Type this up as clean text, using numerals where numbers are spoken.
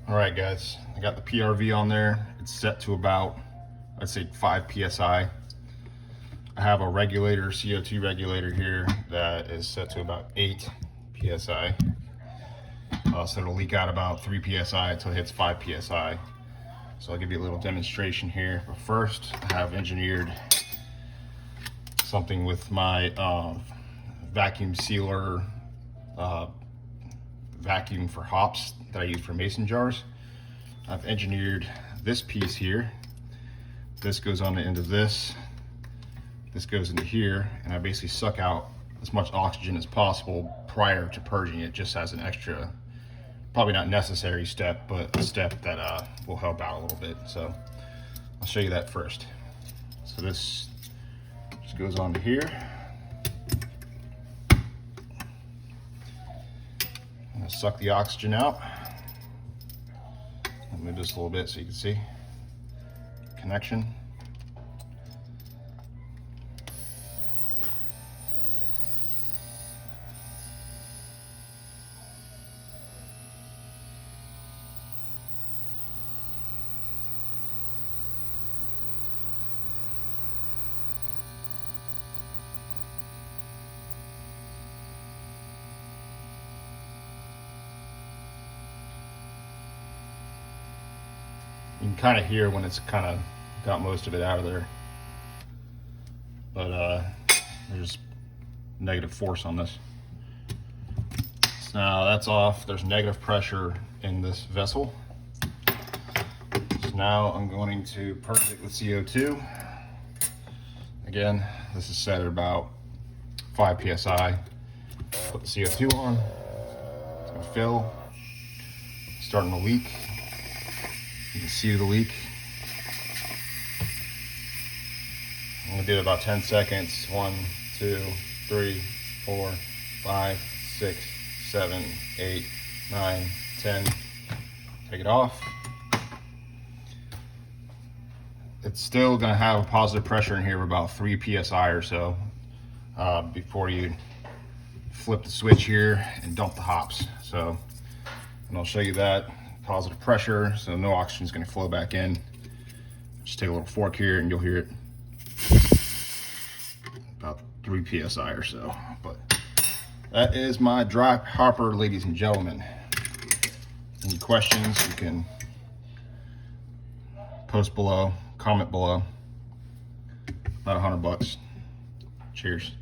All right, guys, I got the PRV on there. It's set to about, I'd say 5 PSI. I have a regulator, CO2 regulator here that is set to about 8 PSI. So it'll leak out about 3 PSI until it hits 5 PSI. So I'll give you a little demonstration here. But first, I have engineered something with my vacuum sealer, vacuum for hops that I use for mason jars. I've engineered this piece here. This goes on the end of this. This goes into here, and I basically suck out as much oxygen as possible prior to purging it, just as an extra, probably not necessary step, but a step that will help out a little bit. So I'll show you that first. So this just goes onto here. I'm gonna suck the oxygen out. I'll move this a little bit so you can see connection. You can kind of hear when it's kind of got most of it out of there, but there's negative force on this. So now that's off. There's negative pressure in this vessel. So now I'm going to purge it with CO2. Again, this is set at about 5 PSI. Put the CO2 on. It's gonna fill. Starting to leak. You can see the leak. I'm gonna do it about 10 seconds. 1, 2, 3, 4, 5, 6, 7, 8, 9, 10. Take it off. It's still gonna have a positive pressure in here of about 3 PSI or so before you flip the switch here and dump the hops. So, and I'll show you that. Positive pressure, so no oxygen is going to flow back in. Just take a little fork here and you'll hear it about 3 PSI or so. But that is my dry hopper, ladies and gentlemen. Any questions, you can post below, comment below. About $100. Cheers.